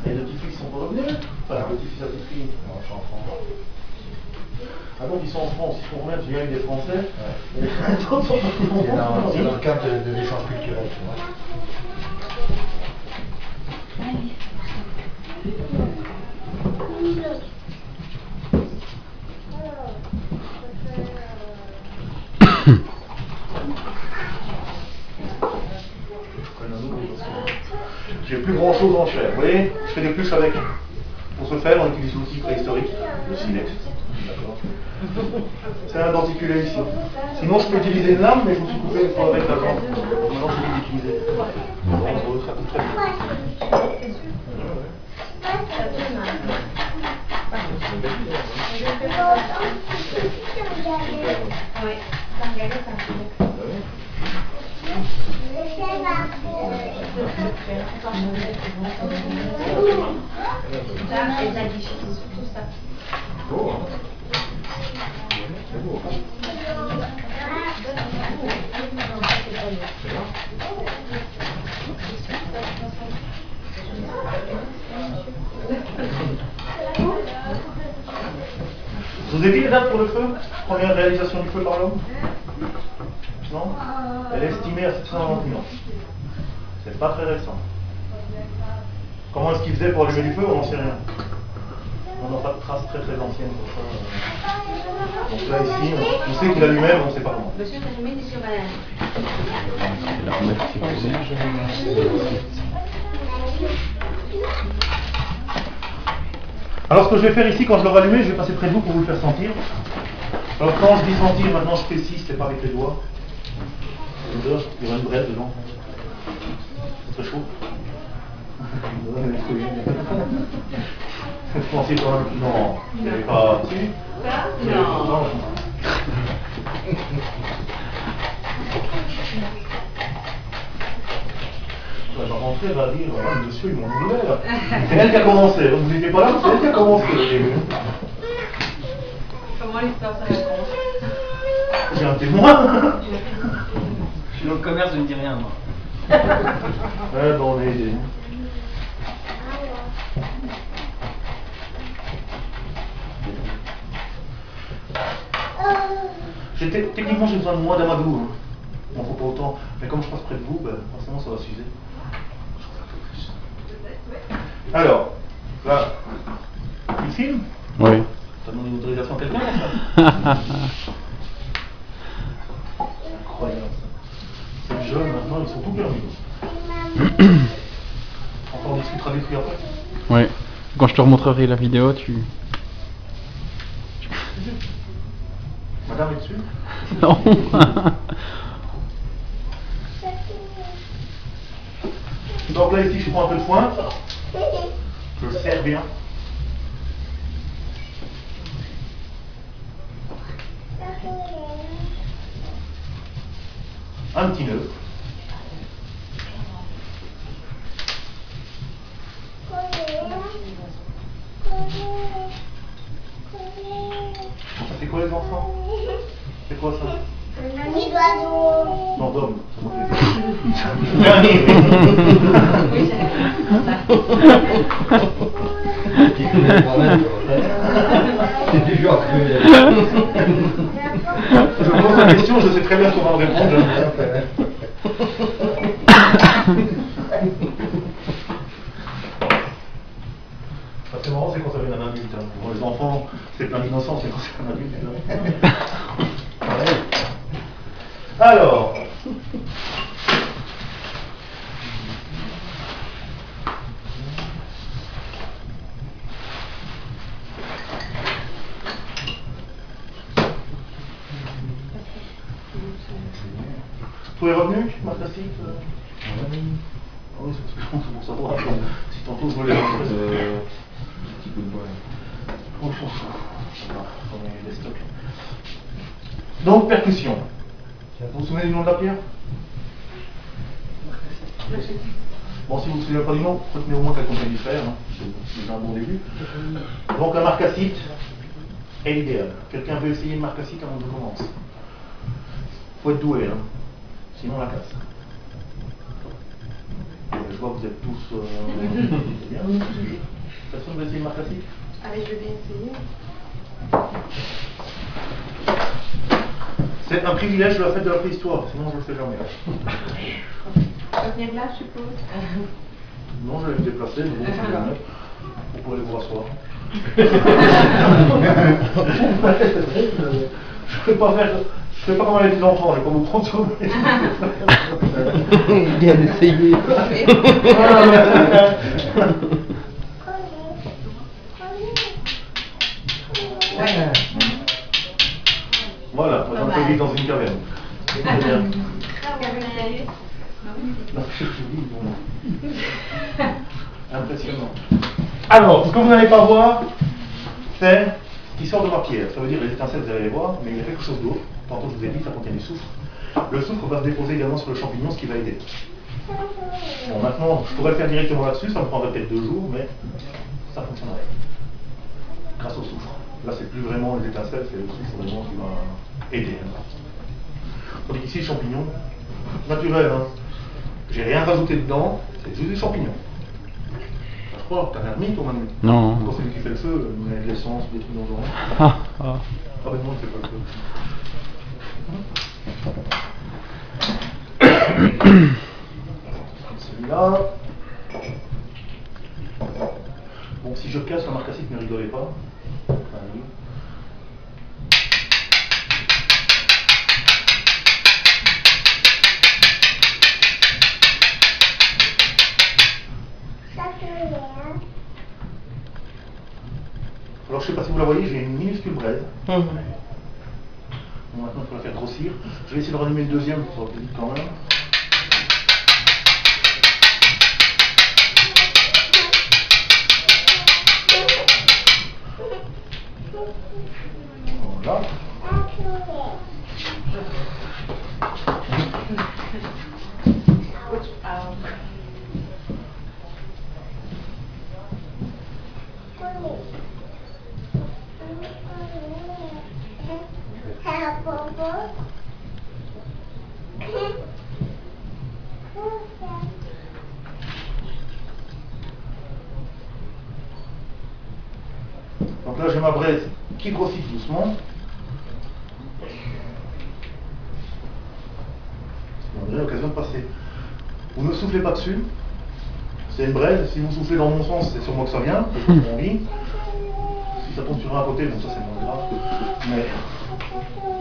Il y a deux petits filles qui sont pas revenus. Enfin, deux petits fils, deux petites filles. Non, je suis en France. Ah donc ils sont en France, ils sont combien? Tu viens avec des Français? Ouais. C'est dans le cadre de l'échange culturel, tu vois. J'ai plus grand chose en chair. Vous voyez, je fais des pluches avec. Pour ce faire, on utilise l'outil préhistorique, le silex. C'est un denticulé ici. Sinon, je peux utiliser une lame, mais je me suis coupé une fois avec la jambe. Maintenant, je vais l'utiliser. Ça coûte très bien. Beau, hein? C'est beau. C'est bien. Je vous ai dit les dates pour le feu? Première réalisation du feu par l'homme? Non? Elle est estimée à 790 000 ans. C'est pas très récent. Comment est-ce qu'il faisait pour allumer du feu? On n'en sait rien. On n'a pas de traces très anciennes pour ça. Donc là ici, on sait qu'il allumait, mais on ne sait pas comment. Monsieur, t'as allumé des sur Alors ce que je vais faire ici, quand je l'aurai allumé, je vais passer près de vous pour vous le faire sentir. Alors quand je dis sentir, maintenant je précise, c'est pas avec les doigts. L'odeur, il y aura une brette dedans. C'est très chaud. Vous pensez quand même? Non, vous n'avez pas dessus? Non. Elle va rentrer, elle va dire, ah, monsieur, ils m'ont ouvert. C'est elle qui a commencé, vous n'étiez pas là, c'est elle qui a commencé. Comment l'histoire ça raconte? J'ai un témoin. Je suis dans le commerce, je ne dis rien, moi. Ouais, bon, on est aidés. Techniquement, j'ai besoin de moins d'amadou. Hein. Bon, faut pas autant. Mais comme je passe près de vous, ben, forcément, ça va s'user. Alors, là, il filme? Oui. T'as demandé une autorisation à quelqu'un, ça? Incroyable, ça. Ces jeunes, maintenant, ils sont tout permis. Enfin, on discutera des trucs après. Oui. Quand je te remontrerai la vidéo, tu... Madame est dessus? Non. Donc là, ici, je prends un peu de foin. Je le serre bien. Un petit nœud. C'est quoi les enfants? C'est quoi ça? Un nid d'oiseau. Non, d'homme. C'est toujours cruel. Je pose la question, je sais très bien comment répondre. C'est marrant, c'est quand ça vient d'un adulte. Hein. Pour les enfants, c'est plein d'innocence, mais quand c'est un adulte, alors. Tout est revenu, Marc Lassitte? Oui, c'est pour savoir si tantôt je voulais rentrer. Petit coup de poing. Oh, ça va, on est des stocks. Donc, percussion. Vous vous souvenez du nom de la pierre? Bon, si vous ne vous souvenez pas du nom, retenez au moins qu'elle contient du fer, hein. C'est déjà un bon début. Donc, la marcassite est l'idéal. Quelqu'un veut essayer une marcassite avant que je commence? Faut être doué, hein. Sinon on la casse. je vois que vous êtes tous c'est bien. Personne ne veut essayer une marque classique? Allez, je vais bien essayer. C'est un privilège de la fête de la préhistoire, sinon je le fais jamais. Ça va venir là, je suppose. Non, je vais me déplacer, mais bon, je vais le mettre. Vous pourrez vous rasseoir. Je ne fais pas comme les petits enfants, je vais pas vous prendre sur les Bien essayé. Voilà, moi j'en fais vivre dans une caverne. C'est très bien. Non, je dis, bon. Impressionnant. Alors, ce que vous n'allez pas voir, c'est ce qui sort de ma pierre. Ça veut dire les étincelles, vous allez les voir, mais il y a quelque chose d'autre. Tantôt, je vous ai dit, ça contient du soufre. Le soufre va se déposer également sur le champignon, ce qui va aider. Bon, maintenant, je pourrais le faire directement là-dessus, ça me prendrait peut-être 2 jours, mais ça fonctionnerait. Grâce au soufre. Là, c'est plus vraiment les étincelles, c'est le soufre vraiment qui va aider. Tandis qu'ici, le champignon, naturel, hein. J'ai rien rajouté dedans, c'est juste des champignons. Je crois, t'as rien remis toi maintenant? Non. Quand c'est lui qui fait le feu, il met de l'essence, des trucs dans le genre. Ah, ah. Ah ben non, il fait pas le feu. Celui-là. Bon, si je casse la marque acide, ne rigolez pas. Allez. Alors je ne sais pas si vous la voyez, j'ai une minuscule braise. Bon, maintenant il faut la faire grossir. Je vais essayer de rallumer le deuxième pour que ça vite quand même. Voilà. Donc là j'ai ma braise qui grossit doucement. On a l'occasion de passer. Vous ne soufflez pas dessus. C'est une braise. Si vous soufflez dans mon sens, c'est sur moi que ça vient. C'est mon vie. Si ça tombe sur un côté, bon ça c'est moins grave. Mais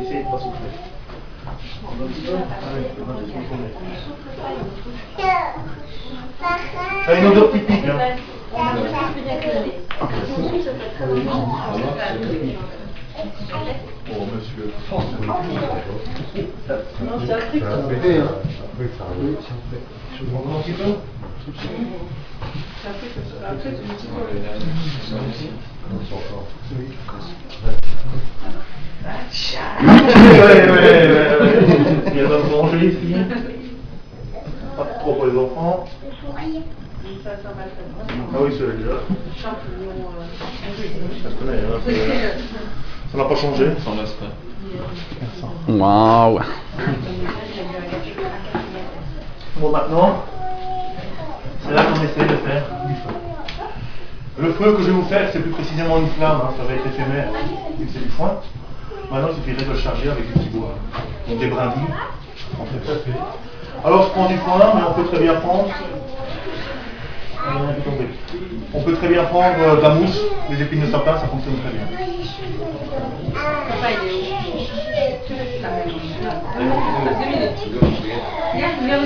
essayez de ne pas souffler. Ça a une odeur typique. Hein. Oh monsieur. Non, c'est un truc. Je vous montre un petit peu. C'est un truc, c'est une petite Il y a d'autres manger ici. Pas trop pour les enfants. Ça va le faire. Ah oui, celui-là. Champignons. Ça se connaît, hein. Ça n'a pas changé. Sans l'os, quoi. Waouh. Bon, maintenant, c'est là qu'on essaye de faire du feu. Le feu que je vais vous faire, c'est plus précisément une flamme, hein, ça va être éphémère, vu que c'est du foin. Maintenant, il suffirait de le charger avec du petit bois. Donc des brindilles. Alors, je prends du foin, mais on peut très bien prendre. On peut très bien prendre de la mousse, des épines de sapin, ça fonctionne très bien. Papa, il est où?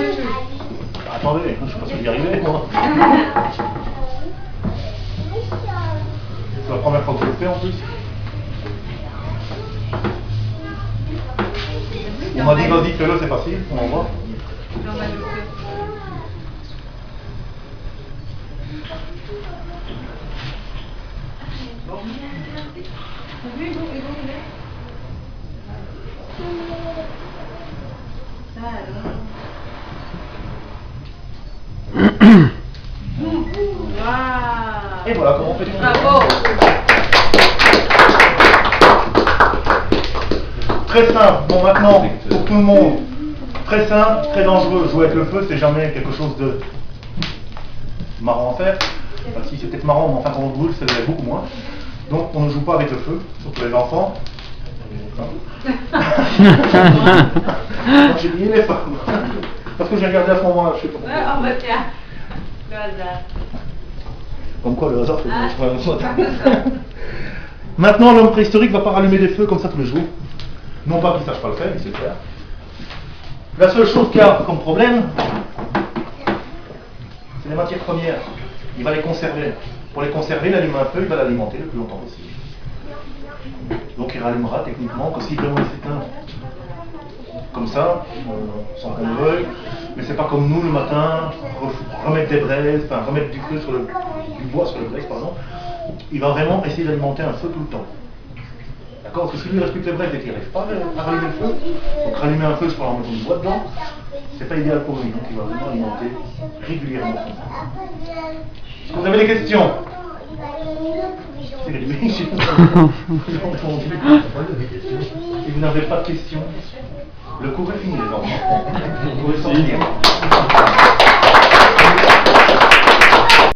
Attendez, je ne suis pas sûr d'y arriver, moi. C'est la première fois que je le fais en plus. On m'a dit vas-y fais-le, c'est facile, on en voit. Et voilà comment on fait du feu. Bravo. Très simple, bon maintenant, pour tout le monde, très simple, très dangereux. Jouer avec le feu, c'est jamais quelque chose de marrant à faire. Enfin, si c'est peut-être marrant, mais enfin quand on brûle, ça devient beaucoup moins. Donc on ne joue pas avec le feu, surtout les enfants. J'ai mis les femmes. Parce que j'ai regardé à ce moment-là, je sais pas pourquoi. Ah bah tiens, le hasard. Comme quoi le hasard fait Maintenant, l'homme préhistorique va pas rallumer des feux comme ça tous les jours. Non pas qu'il ne sache pas le faire, il sait le faire. La seule chose qu'il y a comme problème, c'est les matières premières. Il va les conserver. Pour les conserver, il allume un feu, il va l'alimenter le plus longtemps possible. Donc il rallumera techniquement que si vraiment il s'éteint comme ça, sans qu'on le veuille, mais c'est pas comme nous le matin, remettre des braises, enfin remettre du feu sur du bois sur le braise, pardon. Il va vraiment essayer d'alimenter un feu tout le temps. D'accord? Parce que si lui reste plus que les braises et qu'il n'arrive pas à rallumer le feu, donc rallumer un feu, c'est pour en mettre du bois dedans, c'est pas idéal pour lui, donc il va vraiment alimenter régulièrement son feu. Est-ce que vous avez des questions? C'est lui, j'ai entendu. Si vous n'avez pas de questions, le cours est fini les enfants. Vous pouvez sortir.